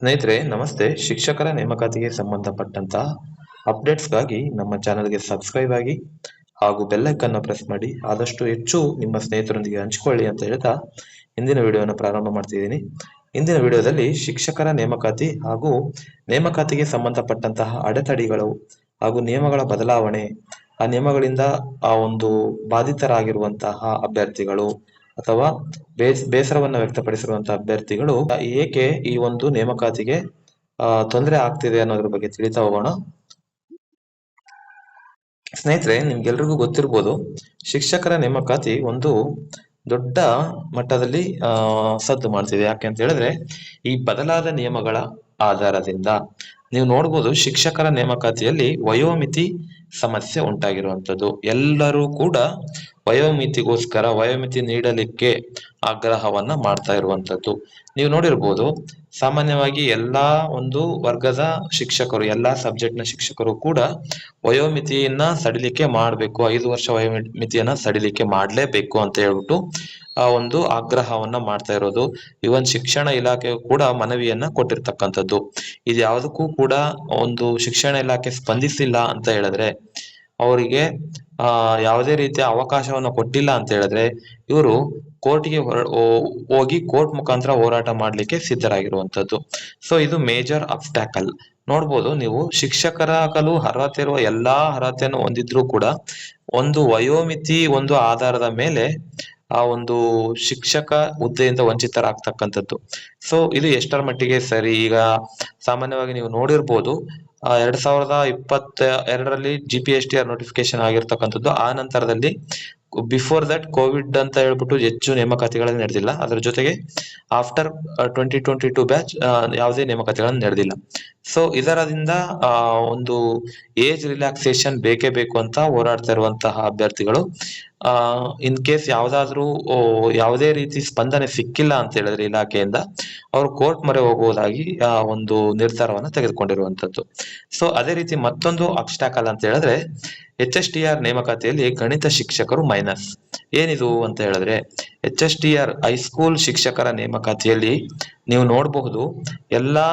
ಸ್ನೇಹಿತರೆ ನಮಸ್ತೆ. ಶಿಕ್ಷಕರ ನೇಮಕಾತಿಗೆ ಸಂಬಂಧಪಟ್ಟಂತಹ ಅಪ್ಡೇಟ್ಸ್ಗಾಗಿ ನಮ್ಮ ಚಾನಲ್ಗೆ ಸಬ್ಸ್ಕ್ರೈಬ್ ಆಗಿ ಹಾಗೂ ಬೆಲ್ ಐಕಾನ್ ಪ್ರೆಸ್ ಮಾಡಿ ಆದಷ್ಟು ಹೆಚ್ಚು ನಿಮ್ಮ ಸ್ನೇಹಿತರೊಂದಿಗೆ ಹಂಚಿಕೊಳ್ಳಿ ಅಂತ ಹೇಳ್ತಾ ಇಂದಿನ ವಿಡಿಯೋನ ಪ್ರಾರಂಭ ಮಾಡ್ತಿದ್ದೀನಿ. ಇಂದಿನ ವಿಡಿಯೋದಲ್ಲಿ ಶಿಕ್ಷಕರ ನೇಮಕಾತಿ ಹಾಗೂ ನೇಮಕಾತಿಗೆ ಸಂಬಂಧಪಟ್ಟಂತಹ ಅಡೆತಡೆಗಳು ಹಾಗೂ ನಿಯಮಗಳ ಬದಲಾವಣೆ, ಆ ನಿಯಮಗಳಿಂದ ಆ ಒಂದು ಬಾಧಿತರಾಗಿರುವಂತಹ ಅಭ್ಯರ್ಥಿಗಳು ಅಥವಾ ಬೇಸರವನ್ನ ವ್ಯಕ್ತಪಡಿಸಿರುವಂತಹ ಅಭ್ಯರ್ಥಿಗಳು ಏಕೆ ಈ ಒಂದು ನೇಮಕಾತಿಗೆ ತೊಂದರೆ ಆಗ್ತಿದೆ ಅನ್ನೋದ್ರ ಬಗ್ಗೆ ತಿಳಿತಾ ಹೋಗೋಣ. ಸ್ನೇಹಿತರೆ, ನಿಮ್ಗೆಲ್ರಿಗೂ ಗೊತ್ತಿರ್ಬೋದು, ಶಿಕ್ಷಕರ ನೇಮಕಾತಿ ಒಂದು ದೊಡ್ಡ ಮಟ್ಟದಲ್ಲಿ ಸದ್ದು ಮಾಡ್ತಿದೆ. ಯಾಕೆ ಅಂತ ಹೇಳಿದ್ರೆ, ಈ ಬದಲಾದ ನಿಯಮಗಳ ಆಧಾರದಿಂದ ನೀವು ನೋಡ್ಬೋದು, ಶಿಕ್ಷಕರ ನೇಮಕಾತಿಯಲ್ಲಿ ವಯೋಮಿತಿ ಸಮಸ್ಯೆ ಉಂಟಾಗಿರುವಂಥದ್ದು. ಎಲ್ಲರೂ ಕೂಡ ವಯೋಮಿತಿ ನೀಡಲಿಕ್ಕೆ ಆಗ್ರಹವನ್ನ ಮಾಡ್ತಾ ಇರುವಂಥದ್ದು ನೀವು ನೋಡಿರ್ಬೋದು. ಸಾಮಾನ್ಯವಾಗಿ ಎಲ್ಲಾ ಒಂದು ವರ್ಗದ ಶಿಕ್ಷಕರು, ಎಲ್ಲಾ ಸಬ್ಜೆಕ್ಟ್ ನ ಶಿಕ್ಷಕರು ಕೂಡ ವಯೋಮಿತಿಯನ್ನ ಸಡಿಲಿಕೆ ಮಾಡಬೇಕು, 5 ವರ್ಷ ವಯೋಮಿತಿಯನ್ನ ಸಡಿಲಿಕೆ ಮಾಡಲೇಬೇಕು ಅಂತ ಹೇಳ್ಬಿಟ್ಟು ಆ ಒಂದು ಆಗ್ರಹವನ್ನ ಮಾಡ್ತಾ ಇರೋದು. ಇವನ್ ಶಿಕ್ಷಣ ಇಲಾಖೆ ಕೂಡ ಮನವಿಯನ್ನ ಕೊಟ್ಟಿರ್ತಕ್ಕಂಥದ್ದು. ಇದು ಯಾವುದಕ್ಕೂ ಕೂಡ ಒಂದು ಶಿಕ್ಷಣ ಇಲಾಖೆ ಸ್ಪಂದಿಸಿಲ್ಲ ಅಂತ ಹೇಳಿದ್ರೆ, ಅವರಿಗೆ ಯಾವುದೇ ರೀತಿಯ ಅವಕಾಶವನ್ನ ಕೊಟ್ಟಿಲ್ಲ ಅಂತ ಹೇಳಿದ್ರೆ, ಇವರು ಕೋರ್ಟ್ಗೆ ಹೋಗಿ ಕೋರ್ಟ್ ಮುಖಾಂತರ ಹೋರಾಟ ಮಾಡ್ಲಿಕ್ಕೆ ಸಿದ್ಧರಾಗಿರುವಂತದ್ದು. ಸೊ ಇದು ಮೇಜರ್ ಅಬ್ಸ್ಟ್ಯಾಕಲ್. ನೋಡ್ಬೋದು ನೀವು, ಶಿಕ್ಷಕರಾಗಲು ಅರ್ಹತೆ ಇರುವ ಎಲ್ಲಾ ಅರ್ಹತೆಯನ್ನು ಹೊಂದಿದ್ರು ಕೂಡ ಒಂದು ವಯೋಮಿತಿ ಒಂದು ಆಧಾರದ ಮೇಲೆ ಆ ಒಂದು ಶಿಕ್ಷಕ ಹುದ್ದೆಯಿಂದ ವಂಚಿತರಾಗ್ತಕ್ಕಂಥದ್ದು. ಸೊ ಇದು ಎಷ್ಟರ ಮಟ್ಟಿಗೆ ಸರಿ? ಈಗ ಸಾಮಾನ್ಯವಾಗಿ ನೀವು ನೋಡಿರ್ಬೋದು, 2022ರಲ್ಲಿ GPSTR ನೋಟಿಫಿಕೇಶನ್ ಆಗಿರ್ತಕ್ಕಂಥದ್ದು. ಆ ನಂತರದಲ್ಲಿ ಬಿಫೋರ್ ದಟ್ ಕೋವಿಡ್ ಅಂತ ಹೇಳ್ಬಿಟ್ಟು ಹೆಚ್ಚು ನೇಮಕಾತಿಗಳನ್ನು ನಡೆದಿಲ್ಲ. ಅದರ ಜೊತೆಗೆ ಆಫ್ಟರ್ 2022 ಬ್ಯಾಚ್ ಯಾವುದೇ ನೇಮಕಾತಿಗಳನ್ನು ನಡೆದಿಲ್ಲ. ಸೊ ಇದರಿಂದ ಒಂದು ಏಜ್ ರಿಲ್ಯಾಕ್ಸೇಷನ್ ಬೇಕೇ ಬೇಕು ಅಂತ ಹೋರಾಡ್ತಾ ಇರುವಂತಹ ಅಭ್ಯರ್ಥಿಗಳು ಇನ್ ಕೇಸ್ ಯಾವುದೇ ರೀತಿ ಸ್ಪಂದನೆ ಸಿಕ್ಕಿಲ್ಲ ಅಂತ ಹೇಳಿದ್ರೆ ಇಲಾಖೆಯಿಂದ, ಅವರು ಕೋರ್ಟ್ ಮೊರೆ ಹೋಗುವುದಾಗಿ ಒಂದು ನಿರ್ಧಾರವನ್ನ ತೆಗೆದುಕೊಂಡಿರುವಂತದ್ದು. ಸೊ ಅದೇ ರೀತಿ ಮತ್ತೊಂದು ಅಬ್ಸ್ಟ್ಯಾಕಲ್ ಅಂತ ಹೇಳಿದ್ರೆ, HSTR ನೇಮಕಾತಿಯಲ್ಲಿ ಗಣಿತ ಶಿಕ್ಷಕರು ಮೈನಸ್. ಏನಿದು ಅಂತ ಹೇಳಿದ್ರೆ, HSTR ಹೈಸ್ಕೂಲ್ ಶಿಕ್ಷಕರ ನೇಮಕಾತಿಯಲ್ಲಿ ನೀವು ನೋಡಬಹುದು, ಎಲ್ಲಾ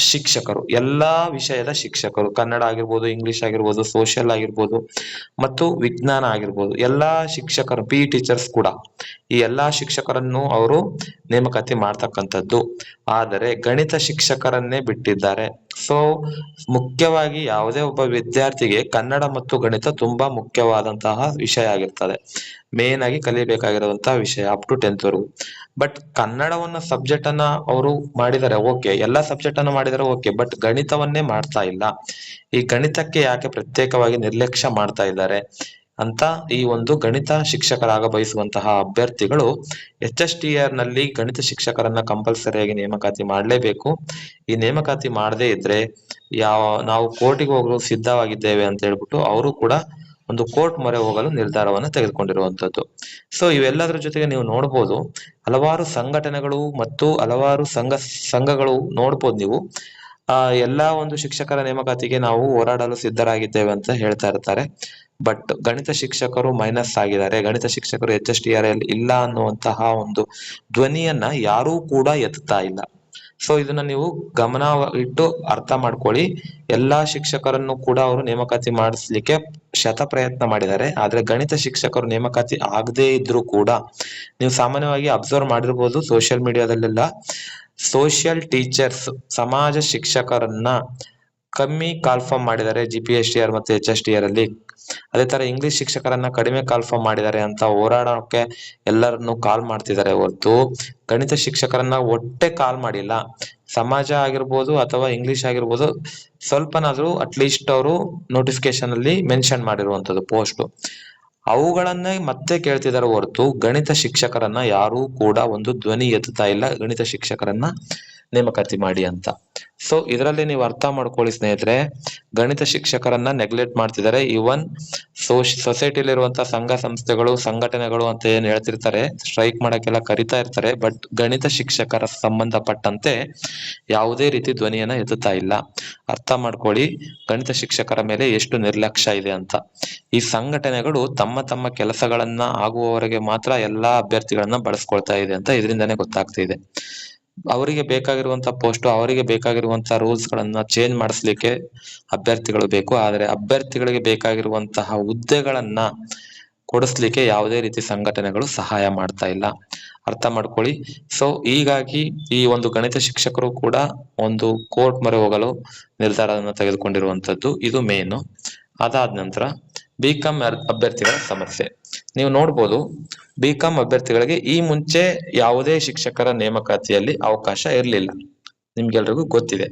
ಶಿಕ್ಷಕರು, ಎಲ್ಲಾ ವಿಷಯದ ಶಿಕ್ಷಕರು, ಕನ್ನಡ ಆಗಿರ್ಬೋದು, ಇಂಗ್ಲಿಷ್ ಆಗಿರ್ಬೋದು, ಸೋಷಿಯಲ್ ಆಗಿರ್ಬೋದು ಮತ್ತು ವಿಜ್ಞಾನ ಆಗಿರ್ಬೋದು, ಎಲ್ಲಾ ಶಿಕ್ಷಕರು, PE ಟೀಚರ್ಸ್ ಕೂಡ, ಈ ಎಲ್ಲಾ ಶಿಕ್ಷಕರನ್ನು ಅವರು ನೇಮಕಾತಿ ಮಾಡ್ತಕ್ಕಂಥದ್ದು. ಆದರೆ ಗಣಿತ ಶಿಕ್ಷಕರನ್ನೇ ಬಿಟ್ಟಿದ್ದಾರೆ. ಸೊ ಮುಖ್ಯವಾಗಿ ಯಾವುದೇ ಒಬ್ಬ ವಿದ್ಯಾರ್ಥಿಗೆ ಕನ್ನಡ ಮತ್ತು ಗಣಿತ ತುಂಬಾ ಮುಖ್ಯವಾದಂತಹ ವಿಷಯ ಆಗಿರ್ತದೆ. ಮೇನ್ ಆಗಿ ಕಲಿಬೇಕಾಗಿರುವಂತಹ ವಿಷಯ ಅಪ್ ಟು 10th ವರೆಗೂ. ಬಟ್ ಕನ್ನಡವನ್ನ ಸಬ್ಜೆಕ್ಟ್ ಅನ್ನ ಅವರು ಮಾಡಿದರೆ ಓಕೆ, ಎಲ್ಲಾ ಸಬ್ಜೆಕ್ಟ್ ಅನ್ನ ಮಾಡಿದರೆ ಓಕೆ, ಬಟ್ ಗಣಿತವನ್ನೇ ಮಾಡ್ತಾ ಇಲ್ಲ. ಈ ಗಣಿತಕ್ಕೆ ಯಾಕೆ ಪ್ರತ್ಯೇಕವಾಗಿ ನಿರ್ಲಕ್ಷ್ಯ ಮಾಡ್ತಾ ಇದ್ದಾರೆ ಅಂತ ಈ ಒಂದು ಗಣಿತ ಶಿಕ್ಷಕರಾಗ ಬಯಸುವಂತಹ ಅಭ್ಯರ್ಥಿಗಳು HSTR ನಲ್ಲಿ ಗಣಿತ ಶಿಕ್ಷಕರನ್ನ ಕಂಪಲ್ಸರಿಯಾಗಿ ನೇಮಕಾತಿ ಮಾಡಲೇಬೇಕು. ಈ ನೇಮಕಾತಿ ಮಾಡದೇ ಇದ್ರೆ ನಾವು ಕೋರ್ಟಿಗೆ ಹೋಗಲು ಸಿದ್ಧವಾಗಿದ್ದೇವೆ ಅಂತ ಹೇಳ್ಬಿಟ್ಟು ಅವರು ಕೂಡ ಒಂದು ಕೋರ್ಟ್ ಮೊರೆ ಹೋಗಲು ನಿರ್ಧಾರವನ್ನ ತೆಗೆದುಕೊಂಡಿರುವಂತದ್ದು. ಸೊ ಇವೆಲ್ಲದರ ಜೊತೆಗೆ ನೀವು ನೋಡ್ಬೋದು, ಹಲವಾರು ಸಂಘಟನೆಗಳು ಮತ್ತು ಹಲವಾರು ಸಂಘಗಳು ನೋಡ್ಬೋದು ನೀವು, ಎಲ್ಲಾ ಒಂದು ಶಿಕ್ಷಕರ ನೇಮಕಾತಿಗೆ ನಾವು ಹೋರಾಡಲು ಸಿದ್ಧರಾಗಿದ್ದೇವೆ ಅಂತ ಹೇಳ್ತಾ ಇರ್ತಾರೆ. ಬಟ್ ಗಣಿತ ಶಿಕ್ಷಕರು ಮೈನಸ್ ಆಗಿದ್ದಾರೆ, ಗಣಿತ ಶಿಕ್ಷಕರು HSTR ಇಲ್ಲ ಅನ್ನುವಂತಹ ಒಂದು ಧ್ವನಿಯನ್ನ ಯಾರೂ ಕೂಡ ಎತ್ತುತ್ತಾ ಇಲ್ಲ. ಸೊ ಇದನ್ನ ನೀವು ಗಮನ ಇಟ್ಟು ಅರ್ಥ ಮಾಡ್ಕೊಳ್ಳಿ. ಎಲ್ಲಾ ಶಿಕ್ಷಕರನ್ನು ಕೂಡ ಅವರು ನೇಮಕಾತಿ ಮಾಡಿಸ್ಲಿಕ್ಕೆ ಶತ ಪ್ರಯತ್ನ ಮಾಡಿದ್ದಾರೆ. ಆದ್ರೆ ಗಣಿತ ಶಿಕ್ಷಕರು ನೇಮಕಾತಿ ಆಗದೇ ಇದ್ರು ಕೂಡ ನೀವು ಸಾಮಾನ್ಯವಾಗಿ ಅಬ್ಸರ್ವ್ ಮಾಡಿರ್ಬೋದು, ಸೋಷಿಯಲ್ ಮೀಡಿಯಾದಲ್ಲೆಲ್ಲ ಸೋಷಿಯಲ್ ಟೀಚರ್ಸ್, ಸಮಾಜ ಶಿಕ್ಷಕರನ್ನ ಕಮ್ಮಿ ಕಾಲ್ಫಾರ್ಮ್ ಮಾಡಿದ್ದಾರೆ GPSTR ಮತ್ತು HSTR ಅಲ್ಲಿ. ಅದೇ ತರ ಇಂಗ್ಲಿಷ್ ಶಿಕ್ಷಕರನ್ನ ಕಡಿಮೆ ಕಾಲ್ಫಾರ್ಮ್ ಮಾಡಿದ್ದಾರೆ ಅಂತ ಹೋರಾಡೋಕೆ ಎಲ್ಲರನ್ನು ಕಾಲ್ ಮಾಡ್ತಿದ್ದಾರೆ ಹೊರತು ಗಣಿತ ಶಿಕ್ಷಕರನ್ನ ಒಟ್ಟೆ ಕಾಲ್ ಮಾಡಿಲ್ಲ. ಸಮಾಜ ಆಗಿರ್ಬೋದು ಅಥವಾ ಇಂಗ್ಲಿಷ್ ಆಗಿರ್ಬೋದು, ಸ್ವಲ್ಪನಾದ್ರೂ ಅಟ್ಲೀಸ್ಟ್ ಅವರು ನೋಟಿಫಿಕೇಶನ್ ಅಲ್ಲಿ ಮೆನ್ಷನ್ ಮಾಡಿರುವಂತದ್ದು ಪೋಸ್ಟ್, ಅವುಗಳನ್ನೇ ಮತ್ತೆ ಕೇಳ್ತಿದಾರೆ ಹೊರತು ಗಣಿತ ಶಿಕ್ಷಕರನ್ನ ಯಾರೂ ಕೂಡ ಒಂದು ಧ್ವನಿ ಎತ್ತುತ್ತಾ ಇಲ್ಲ, ಗಣಿತ ಶಿಕ್ಷಕರನ್ನ ನೇಮಕಾತಿ ಮಾಡಿ ಅಂತ. ಸೊ ಇದರಲ್ಲಿ ನೀವು ಅರ್ಥ ಮಾಡ್ಕೊಳ್ಳಿ ಸ್ನೇಹಿತರೆ, ಗಣಿತ ಶಿಕ್ಷಕರನ್ನ ನೆಗ್ಲೆಕ್ಟ್ ಮಾಡ್ತಿದ್ದಾರೆ. ಇವನ್ ಸೊಸೈಟಿಲಿರುವಂತಹ ಸಂಘ ಸಂಸ್ಥೆಗಳು, ಸಂಘಟನೆಗಳು ಅಂತ ಏನ್ ಹೇಳ್ತಿರ್ತಾರೆ, ಸ್ಟ್ರೈಕ್ ಮಾಡಕ್ಕೆಲ್ಲ ಕರಿತಾ ಇರ್ತಾರೆ. ಬಟ್ ಗಣಿತ ಶಿಕ್ಷಕರ ಸಂಬಂಧಪಟ್ಟಂತೆ ಯಾವುದೇ ರೀತಿ ಧ್ವನಿಯನ್ನ ಎತ್ತುತ್ತಾ ಇಲ್ಲ. ಅರ್ಥ ಮಾಡ್ಕೊಳ್ಳಿ ಗಣಿತ ಶಿಕ್ಷಕರ ಮೇಲೆ ಎಷ್ಟು ನಿರ್ಲಕ್ಷ್ಯ ಇದೆ ಅಂತ. ಈ ಸಂಘಟನೆಗಳು ತಮ್ಮ ಕೆಲಸಗಳನ್ನ ಆಗುವವರೆಗೆ ಮಾತ್ರ ಎಲ್ಲಾ ಅಭ್ಯರ್ಥಿಗಳನ್ನ ಬಳಸ್ಕೊಳ್ತಾ ಇದೆ ಅಂತ ಇದರಿಂದಾನೇ ಗೊತ್ತಾಗ್ತಿದೆ. ಅವರಿಗೆ ಬೇಕಾಗಿರುವಂತಹ ಪೋಸ್ಟ್, ಅವರಿಗೆ ಬೇಕಾಗಿರುವಂತಹ ರೂಲ್ಸ್ ಗಳನ್ನ ಚೇಂಜ್ ಮಾಡಿಸ್ಲಿಕ್ಕೆ ಅಭ್ಯರ್ಥಿಗಳು ಬೇಕು. ಆದ್ರೆ ಅಭ್ಯರ್ಥಿಗಳಿಗೆ ಬೇಕಾಗಿರುವಂತಹ ಹುದ್ದೆಗಳನ್ನ ಕೊಡಿಸ್ಲಿಕ್ಕೆ ಯಾವುದೇ ರೀತಿ ಸಂಘಟನೆಗಳು ಸಹಾಯ ಮಾಡ್ತಾ ಇಲ್ಲ. ಅರ್ಥ ಮಾಡ್ಕೊಳ್ಳಿ. ಸೊ ಹೀಗಾಗಿ ಈ ಒಂದು ಗಣಿತ ಶಿಕ್ಷಕರು ಕೂಡ ಒಂದು ಕೋರ್ಟ್ ಮೊರೆ ಹೋಗಲು ನಿರ್ಧಾರವನ್ನು ತೆಗೆದುಕೊಂಡಿರುವಂತದ್ದು ಇದು ಮೇನು. ಅದಾದ ನಂತರ ಬಿಕಾಂ ಅಭ್ಯರ್ಥಿಗಳ ಸಮಸ್ಯೆ ನೀವು ನೋಡ್ಬೋದು. ಬಿಕಾಂ ಅಭ್ಯರ್ಥಿಗಳಿಗೆ ಈ ಮುಂಚೆ ಯಾವುದೇ ಶಿಕ್ಷಕರ ನೇಮಕಾತಿಯಲ್ಲಿ ಅವಕಾಶ ಇರಲಿಲ್ಲ, ನಿಮ್ಗೆಲ್ರಿಗೂ ಗೊತ್ತಿದೆ.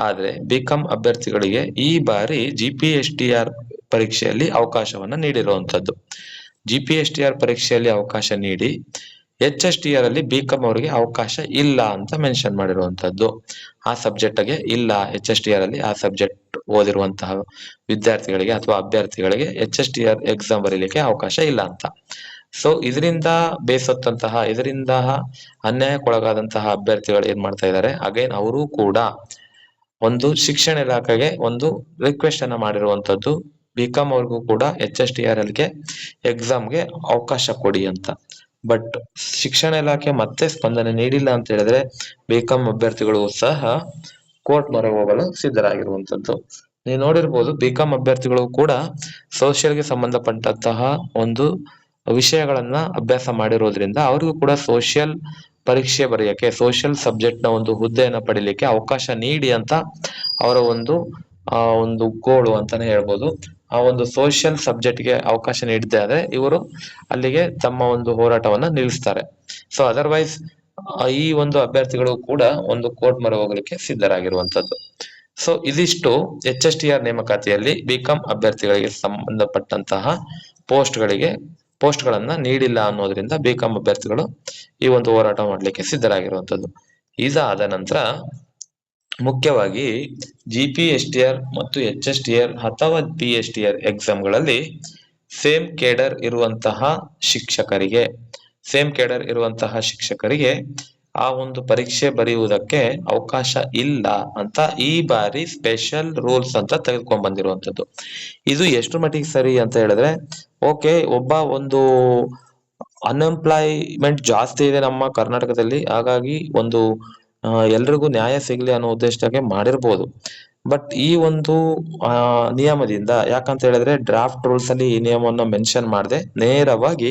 ಆದ್ರೆ ಬಿಕಾಂ ಅಭ್ಯರ್ಥಿಗಳಿಗೆ ಈ ಬಾರಿ GPSTR ಪರೀಕ್ಷೆಯಲ್ಲಿ ಅವಕಾಶವನ್ನ ನೀಡಿರುವಂತದ್ದು. GPSTR ಪರೀಕ್ಷೆಯಲ್ಲಿ ಅವಕಾಶ ನೀಡಿ HSTR ಅಲ್ಲಿ ಬಿಕಾಂ ಅವರಿಗೆ ಅವಕಾಶ ಇಲ್ಲ ಅಂತ ಮೆನ್ಷನ್ ಮಾಡಿರುವಂತದ್ದು. ಆ ಸಬ್ಜೆಕ್ಟ್ಗೆ ಇಲ್ಲ, HSTR ಅಲ್ಲಿ ಆ ಸಬ್ಜೆಕ್ಟ್ ಓದಿರುವಂತಹ ವಿದ್ಯಾರ್ಥಿಗಳಿಗೆ ಅಥವಾ ಅಭ್ಯರ್ಥಿಗಳಿಗೆ HSTR ಎಕ್ಸಾಮ್ ಬರೀಲಿಕ್ಕೆ ಅವಕಾಶ ಇಲ್ಲ ಅಂತ. ಸೊ ಇದರಿಂದ ಇದರಿಂದ ಅನ್ಯಾಯಕ್ಕೊಳಗಾದಂತಹ ಅಭ್ಯರ್ಥಿಗಳು ಏನ್ ಮಾಡ್ತಾ ಇದ್ದಾರೆ, ಅಗೈನ್ ಅವರು ಕೂಡ ಒಂದು ಶಿಕ್ಷಣ ಇಲಾಖೆಗೆ ಒಂದು ರಿಕ್ವೆಸ್ಟ್ ಅನ್ನ ಮಾಡಿರುವಂತದ್ದು, ಬಿಕಾಂ ಅವ್ರಿಗೂ ಕೂಡ HSTR ಗೆ ಎಕ್ಸಾಮ್ಗೆ ಅವಕಾಶ ಕೊಡಿ ಅಂತ. ಬಟ್ ಶಿಕ್ಷಣ ಇಲಾಖೆ ಮತ್ತೆ ಸ್ಪಂದನೆ ನೀಡಿಲ್ಲ ಅಂತ ಹೇಳಿದ್ರೆ ಬಿಕಾಂ ಅಭ್ಯರ್ಥಿಗಳು ಸಹ ಕೋರ್ಟ್ ಮೊರೆ ಹೋಗಲು ಸಿದ್ಧರಾಗಿರುವಂತದ್ದು. ನೀವು ನೋಡಿರ್ಬೋದು, ಬಿಕಾಂ ಅಭ್ಯರ್ಥಿಗಳು ಕೂಡ ಸೋಷಿಯಲ್ಗೆ ಸಂಬಂಧಪಟ್ಟಂತಹ ಒಂದು ವಿಷಯಗಳನ್ನ ಅಭ್ಯಾಸ ಮಾಡಿರೋದ್ರಿಂದ ಅವ್ರಿಗೂ ಕೂಡ ಸೋಷಿಯಲ್ ಪರೀಕ್ಷೆ ಬರೆಯಕ್ಕೆ, ಸೋಷಿಯಲ್ ಸಬ್ಜೆಕ್ಟ್ ನ ಒಂದು ಹುದ್ದೆಯನ್ನ ಪಡಿಲಿಕ್ಕೆ ಅವಕಾಶ ನೀಡಿ ಅಂತ ಅವರ ಒಂದು ಗೋಳು ಅಂತಾನೆ ಹೇಳ್ಬೋದು. ಆ ಒಂದು ಸೋಷಿಯಲ್ ಸಬ್ಜೆಕ್ಟ್ಗೆ ಅವಕಾಶ ನೀಡದೆ ಆದ್ರೆ ಇವರು ಅಲ್ಲಿಗೆ ತಮ್ಮ ಒಂದು ಹೋರಾಟವನ್ನ ನಿಲ್ಲಿಸ್ತಾರೆ. ಸೊ ಅದರ್ವೈಸ್ ಈ ಒಂದು ಅಭ್ಯರ್ಥಿಗಳು ಕೂಡ ಒಂದು ಕೋರ್ಟ್ ಮೊರೆ ಹೋಗ್ಲಿಕ್ಕೆ ಸಿದ್ಧರಾಗಿರುವಂತದ್ದು. ಸೊ ಇದಿಷ್ಟು HSTR ನೇಮಕಾತಿಯಲ್ಲಿ ಬಿಕಾಂ ಅಭ್ಯರ್ಥಿಗಳಿಗೆ ಸಂಬಂಧಪಟ್ಟಂತಹ ಪೋಸ್ಟ್ಗಳನ್ನ ನೀಡಿಲ್ಲ ಅನ್ನೋದ್ರಿಂದ ಬಿಕಾಂ ಅಭ್ಯರ್ಥಿಗಳು ಈ ಒಂದು ಹೋರಾಟ ಮಾಡ್ಲಿಕ್ಕೆ ಸಿದ್ಧರಾಗಿರುವಂತದ್ದು. ಇದಾದ ನಂತರ ಮುಖ್ಯವಾಗಿ GPSTR ಮತ್ತು HSTR ಅಥವಾ PSTR ಎಕ್ಸಾಮ್ಗಳಲ್ಲಿ ಸೇಮ್ ಕೇಡರ್ ಇರುವಂತಹ ಶಿಕ್ಷಕರಿಗೆ ಆ ಒಂದು ಪರೀಕ್ಷೆ ಬರೆಯುವುದಕ್ಕೆ ಅವಕಾಶ ಇಲ್ಲ ಅಂತ ಈ ಬಾರಿ ಸ್ಪೆಷಲ್ ರೂಲ್ಸ್ ಅಂತ ತೆಗೆದುಕೊಂಡ್ ಬಂದಿರುವಂತದ್ದು. ಇದು ಎಷ್ಟು ಮಟ್ಟಿಗೆ ಸರಿ ಅಂತ ಹೇಳಿದ್ರೆ, ಓಕೆ, ಒಂದು ಅನ್ಎಂಪ್ಲಾಯ್ಮೆಂಟ್ ಜಾಸ್ತಿ ಇದೆ ನಮ್ಮ ಕರ್ನಾಟಕದಲ್ಲಿ, ಹಾಗಾಗಿ ಒಂದು ಎಲ್ರಿಗೂ ನ್ಯಾಯ ಸಿಗ್ಲಿ ಅನ್ನೋ ಉದ್ದೇಶಕ್ಕೆ ಮಾಡಿರ್ಬೋದು. ಬಟ್ ಈ ಒಂದು ನಿಯಮದಿಂದ, ಯಾಕಂತ ಹೇಳಿದ್ರೆ ಡ್ರಾಫ್ಟ್ ರೂಲ್ಸ್ ಅಲ್ಲಿ ಈ ನಿಯಮವನ್ನು ಮೆನ್ಷನ್ ಮಾಡದೆ ನೇರವಾಗಿ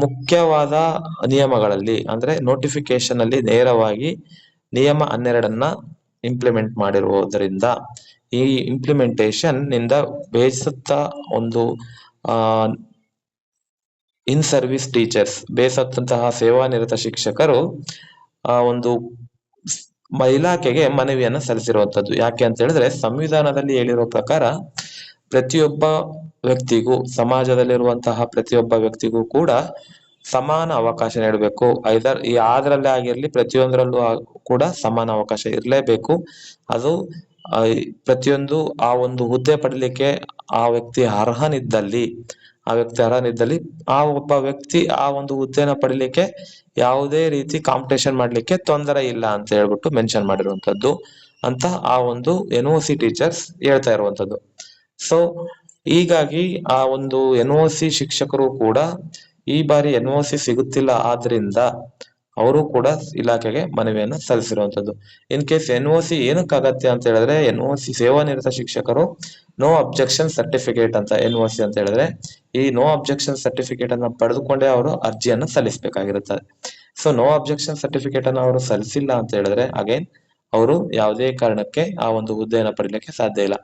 ಮುಖ್ಯವಾದ ನಿಯಮಗಳಲ್ಲಿ ಅಂದ್ರೆ ನೋಟಿಫಿಕೇಶನ್ ಅಲ್ಲಿ ನೇರವಾಗಿ ನಿಯಮ 12 ಇಂಪ್ಲಿಮೆಂಟ್ ಮಾಡಿರುವುದರಿಂದ ಈ ಇಂಪ್ಲಿಮೆಂಟೇಶನ್ ನಿಂದ ಬೇಸತ್ತ ಒಂದು ಇನ್ ಸರ್ವಿಸ್ ಟೀಚರ್ಸ್, ಬೇಸತ್ತಂತಹ ಸೇವಾನಿರತ ಶಿಕ್ಷಕರು ಒಂದು ಇಲಾಖೆಗೆ ಮನವಿಯನ್ನ ಸಲ್ಲಿಸಿರುವಂತದ್ದು. ಯಾಕೆ ಅಂತ ಹೇಳಿದ್ರೆ ಸಂವಿಧಾನದಲ್ಲಿ ಹೇಳಿರೋ ಪ್ರಕಾರ ಪ್ರತಿಯೊಬ್ಬ ವ್ಯಕ್ತಿಗೂ, ಸಮಾಜದಲ್ಲಿರುವಂತಹ ಪ್ರತಿಯೊಬ್ಬ ವ್ಯಕ್ತಿಗೂ ಕೂಡ ಸಮಾನ ಅವಕಾಶ ನೀಡಬೇಕು. ಯಾವ್ದ್ರಲ್ಲೇ ಆಗಿರ್ಲಿ, ಪ್ರತಿಯೊಂದರಲ್ಲೂ ಕೂಡ ಸಮಾನ ಅವಕಾಶ ಇರಲೇಬೇಕು. ಅದು ಪ್ರತಿಯೊಂದು ಆ ಒಂದು ಹುದ್ದೆ ಪಡಿಲಿಕ್ಕೆ ಆ ವ್ಯಕ್ತಿ ಅರ್ಹನಿದ್ದಲ್ಲಿ ಆ ಒಬ್ಬ ವ್ಯಕ್ತಿ ಆ ಒಂದು ಹುದ್ದೆನ ಪಡಿಲಿಕ್ಕೆ ಯಾವುದೇ ರೀತಿ ಕಾಂಪಿಟೇಷನ್ ಮಾಡ್ಲಿಕ್ಕೆ ತೊಂದರೆ ಇಲ್ಲ ಅಂತ ಹೇಳ್ಬಿಟ್ಟು ಮೆನ್ಷನ್ ಮಾಡಿರುವಂತದ್ದು ಅಂತ ಆ ಒಂದು NOC ಟೀಚರ್ಸ್ ಹೇಳ್ತಾ ಇರುವಂತದ್ದು. ಸೊ ಹೀಗಾಗಿ ಆ ಒಂದು NOC ಶಿಕ್ಷಕರು ಕೂಡ ಈ ಬಾರಿ NOC ಸಿಗುತ್ತಿಲ್ಲ, ಆದ್ರಿಂದ ಅವರು ಕೂಡ ಇಲಾಖೆಗೆ ಮನವಿಯನ್ನ ಸಲ್ಲಿಸಿರುವಂತದ್ದು. ಇನ್ ಕೇಸ್ NOC ಏನಕ್ಕೆ ಅಗತ್ಯ ಅಂತ ಹೇಳಿದ್ರೆ, NOC ಸೇವಾನಿರತ ಶಿಕ್ಷಕರು ನೋ ಅಬ್ಜೆಕ್ಷನ್ ಸರ್ಟಿಫಿಕೇಟ್ ಅಂತ NOC ಅಂತ ಹೇಳಿದ್ರೆ, ಈ ನೋ ಅಬ್ಜೆಕ್ಷನ್ ಸರ್ಟಿಫಿಕೇಟ್ ಅನ್ನ ಪಡೆದುಕೊಂಡೇ ಅವರು ಅರ್ಜಿಯನ್ನ ಸಲ್ಲಿಸಬೇಕಾಗಿರುತ್ತದೆ. ಸೊ ನೋ ಅಬ್ಜೆಕ್ಷನ್ ಸರ್ಟಿಫಿಕೇಟ್ ಅನ್ನ ಅವರು ಸಲ್ಲಿಸಿಲ್ಲ ಅಂತ ಹೇಳಿದ್ರೆ ಅಗೈನ್ ಅವರು ಯಾವುದೇ ಕಾರಣಕ್ಕೆ ಆ ಒಂದು ಹುದ್ದೆಯನ್ನ ಪಡಿಲಿಕ್ಕೆ ಸಾಧ್ಯ ಇಲ್ಲ.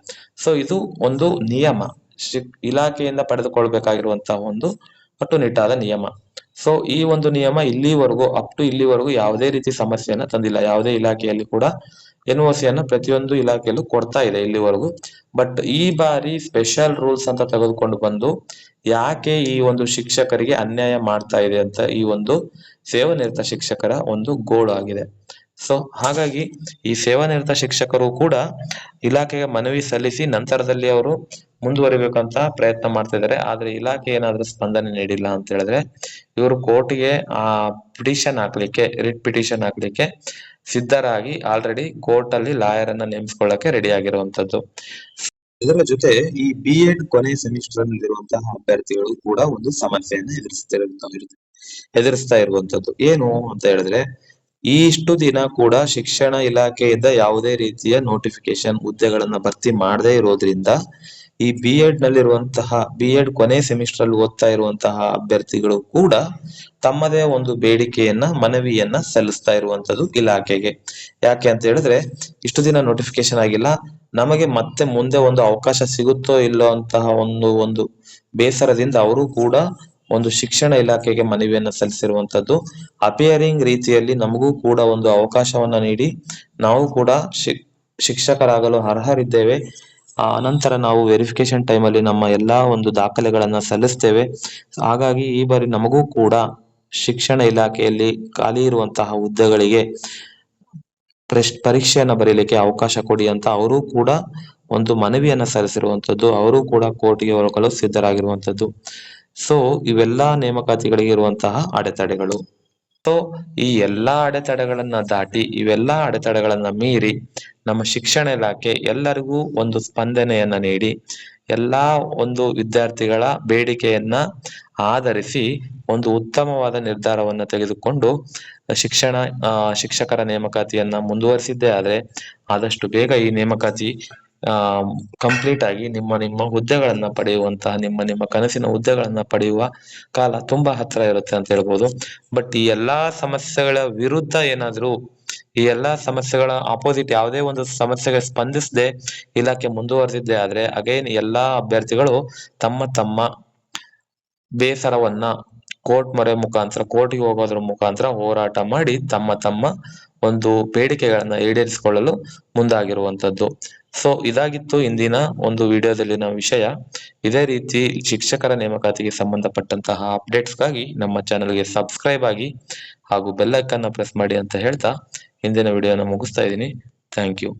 ಸೊ ಇದು ಒಂದು ನಿಯಮ, ಇಲಾಖೆಯಿಂದ ಪಡೆದುಕೊಳ್ಬೇಕಾಗಿರುವಂತಹ ಒಂದು ಕಟ್ಟುನಿಟ್ಟಾದ ನಿಯಮ. ಸೊ ಈ ಒಂದು ನಿಯಮ ಇಲ್ಲಿವರೆಗೂ ಯಾವುದೇ ರೀತಿ ಸಮಸ್ಯೆಯನ್ನ ತಂದಿಲ್ಲ. ಯಾವುದೇ ಇಲಾಖೆಯಲ್ಲಿ ಕೂಡ NOC ಅನ್ನ ಪ್ರತಿಯೊಂದು ಇಲಾಖೆಯಲ್ಲೂ ಕೊಡ್ತಾ ಇದೆ ಇಲ್ಲಿವರೆಗೂ. ಬಟ್ ಈ ಬಾರಿ ಸ್ಪೆಷಲ್ ರೂಲ್ಸ್ ಅಂತ ತೆಗೆದುಕೊಂಡು ಬಂದು ಯಾಕೆ ಈ ಒಂದು ಶಿಕ್ಷಕರಿಗೆ ಅನ್ಯಾಯ ಮಾಡ್ತಾ ಇದೆ ಅಂತ ಈ ಒಂದು ಸೇವಾನಿರತ ಶಿಕ್ಷಕರ ಒಂದು ಗೋಳು ಆಗಿದೆ. ಸೊ ಹಾಗಾಗಿ ಈ ಸೇವಾನಿರತ ಶಿಕ್ಷಕರು ಕೂಡ ಇಲಾಖೆಗೆ ಮನವಿ ಸಲ್ಲಿಸಿ ನಂತರದಲ್ಲಿ ಅವರು ಮುಂದುವರಿಬೇಕಂತ ಪ್ರಯತ್ನ ಮಾಡ್ತಾ ಇದ್ದಾರೆ. ಆದ್ರೆ ಇಲಾಖೆ ಏನಾದ್ರೂ ಸ್ಪಂದನೆ ನೀಡಿಲ್ಲ ಅಂತ ಹೇಳಿದ್ರೆ ಇವರು ಕೋರ್ಟ್ಗೆ ರಿಟ್ ಪಿಟಿಷನ್ ಹಾಕ್ಲಿಕ್ಕೆ ಸಿದ್ಧರಾಗಿ ಆಲ್ರೆಡಿ ಕೋರ್ಟ್ ಅಲ್ಲಿ ಲಾಯರ್ ಅನ್ನ ನೇಮಿಸಿಕೊಳ್ಳಕ್ಕೆ ರೆಡಿ ಆಗಿರುವಂತದ್ದು. ಇದರ ಜೊತೆ ಈ B.Ed ಕೊನೆ ಸೆಮಿಸ್ಟರ್ ಅಲ್ಲಿರುವಂತಹ ಅಭ್ಯರ್ಥಿಗಳು ಕೂಡ ಒಂದು ಸಮಸ್ಯೆಯನ್ನ ಎದುರಿಸ್ತಾ ಇರುವಂತದ್ದು. ಏನು ಅಂತ ಹೇಳಿದ್ರೆ, ಇಷ್ಟು ದಿನ ಕೂಡ ಶಿಕ್ಷಣ ಇಲಾಖೆಯಿಂದ ಯಾವುದೇ ರೀತಿಯ ನೋಟಿಫಿಕೇಶನ್ ಹುದ್ದೆಗಳನ್ನ ಭರ್ತಿ ಮಾಡದೇ ಇರೋದ್ರಿಂದ ಈ B.Ed ನಲ್ಲಿರುವಂತಹ B.Ed ಕೊನೆ ಸೆಮಿಸ್ಟರ್ ಅಲ್ಲಿ ಓದ್ತಾ ಇರುವಂತಹ ಅಭ್ಯರ್ಥಿಗಳು ಕೂಡ ತಮ್ಮದೇ ಒಂದು ಬೇಡಿಕೆಯನ್ನ ಮನವಿಯನ್ನ ಸಲ್ಲಿಸ್ತಾ ಇರುವಂತದ್ದು ಇಲಾಖೆಗೆ. ಯಾಕೆ ಅಂತ ಹೇಳಿದ್ರೆ ಇಷ್ಟು ದಿನ ನೋಟಿಫಿಕೇಶನ್ ಆಗಿಲ್ಲ, ನಮಗೆ ಮತ್ತೆ ಮುಂದೆ ಒಂದು ಅವಕಾಶ ಸಿಗುತ್ತೋ ಇಲ್ಲೋ ಅಂತಹ ಒಂದು ಬೇಸರದಿಂದ ಅವರು ಕೂಡ ಒಂದು ಶಿಕ್ಷಣ ಇಲಾಖೆಗೆ ಮನವಿಯನ್ನ ಸಲ್ಲಿಸಿರುವಂತದ್ದು. ಅಪಿಯರಿಂಗ್ ರೀತಿಯಲ್ಲಿ ನಮಗೂ ಕೂಡ ಒಂದು ಅವಕಾಶವನ್ನ ನೀಡಿ ನಾವು ಕೂಡ ಶಿಕ್ಷಕರಾಗಲು ಅರ್ಹರಿದ್ದೇವೆ. ಅನಂತರ ನಾವು ವೆರಿಫಿಕೇಶನ್ ಟೈಮ್ ಅಲ್ಲಿ ನಮ್ಮ ಎಲ್ಲಾ ಒಂದು ದಾಖಲೆಗಳನ್ನ ಸಲ್ಲಿಸ್ತೇವೆ. ಹಾಗಾಗಿ ಈ ಬಾರಿ ನಮಗೂ ಕೂಡ ಶಿಕ್ಷಣ ಇಲಾಖೆಯಲ್ಲಿ ಖಾಲಿ ಇರುವಂತಹ ಹುದ್ದೆಗಳಿಗೆ ಪರೀಕ್ಷೆಯನ್ನ ಬರೀಲಿಕ್ಕೆ ಅವಕಾಶ ಕೊಡಿ ಅಂತ ಅವರು ಕೂಡ ಒಂದು ಮನವಿಯನ್ನ ಸಲ್ಲಿಸಿರುವಂತದ್ದು. ಅವರು ಕೂಡ ಕೋರ್ಟ್ಗೆ ಹೋಗಲು ಸಿದ್ಧರಾಗಿರುವಂತದ್ದು. ಸೊ ಇವೆಲ್ಲಾ ನೇಮಕಾತಿಗಳಿಗೆ ಇರುವಂತಹ ಅಡೆತಡೆಗಳು. ಸೊ ಈ ಎಲ್ಲಾ ಅಡೆತಡೆಗಳನ್ನ ದಾಟಿ ಇವೆಲ್ಲಾ ಅಡೆತಡೆಗಳನ್ನ ಮೀರಿ ನಮ್ಮ ಶಿಕ್ಷಣ ಇಲಾಖೆ ಎಲ್ಲರಿಗೂ ಒಂದು ಸ್ಪಂದನೆಯನ್ನ ನೀಡಿ ಎಲ್ಲಾ ಒಂದು ವಿದ್ಯಾರ್ಥಿಗಳ ಬೇಡಿಕೆಯನ್ನ ಆಧರಿಸಿ ಒಂದು ಉತ್ತಮವಾದ ನಿರ್ಧಾರವನ್ನ ತೆಗೆದುಕೊಂಡು ಶಿಕ್ಷಕರ ನೇಮಕಾತಿಯನ್ನ ಮುಂದುವರಿಸಿದ್ದೇ ಆದ್ರೆ ಆದಷ್ಟು ಬೇಗ ಈ ನೇಮಕಾತಿ ಕಂಪ್ಲೀಟ್ ಆಗಿ ನಿಮ್ಮ ಹುದ್ದೆಗಳನ್ನ ಪಡೆಯುವಂತಹ ನಿಮ್ಮ ಕನಸಿನ ಹುದ್ದೆಗಳನ್ನ ಪಡೆಯುವ ಕಾಲ ತುಂಬಾ ಹತ್ರ ಇರುತ್ತೆ ಅಂತ ಹೇಳ್ಬೋದು. ಬಟ್ ಈ ಎಲ್ಲಾ ಸಮಸ್ಯೆಗಳ ವಿರುದ್ಧ ಏನಾದ್ರು ಈ ಎಲ್ಲಾ ಸಮಸ್ಯೆಗಳ ಆಪೋಸಿಟ್ ಯಾವುದೇ ಒಂದು ಸಮಸ್ಯೆಗೆ ಸ್ಪಂದಿಸದೆ ಇಲಾಖೆ ಮುಂದುವರೆದಿದ್ದೆ ಆದ್ರೆ ಅಗೈನ್ ಎಲ್ಲಾ ಅಭ್ಯರ್ಥಿಗಳು ತಮ್ಮ ಬೇಸರವನ್ನ ಕೋರ್ಟ್ಗೆ ಹೋಗೋದ್ರ ಮುಖಾಂತರ ಹೋರಾಟ ಮಾಡಿ ತಮ್ಮ ಒಂದು ಬೇಡಿಕೆಗಳನ್ನ ಈಡೇರಿಸಿಕೊಳ್ಳಲು ಮುಂದಾಗಿರುವಂತದ್ದು. ಸೊ ಇದಾಗಿತ್ತು ಇಂದಿನ ಒಂದು ವಿಡಿಯೋದಲ್ಲಿನ ವಿಷಯ. ಇದೇ ರೀತಿ ಶಿಕ್ಷಕರ ನೇಮಕಾತಿಗೆ ಸಂಬಂಧಪಟ್ಟಂತಹ ಅಪ್ಡೇಟ್ಸ್ಗಾಗಿ ನಮ್ಮ ಚಾನೆಲ್ಗೆ ಸಬ್ಸ್ಕ್ರೈಬ್ ಆಗಿ ಹಾಗೂ ಬೆಲ್ ಐಕಾನ್ ಪ್ರೆಸ್ ಮಾಡಿ ಅಂತ ಹೇಳ್ತಾ ಇಂದಿನ ವಿಡಿಯೋನ ಮುಗಿಸ್ತಾ ಇದ್ದೀನಿ. Thank you.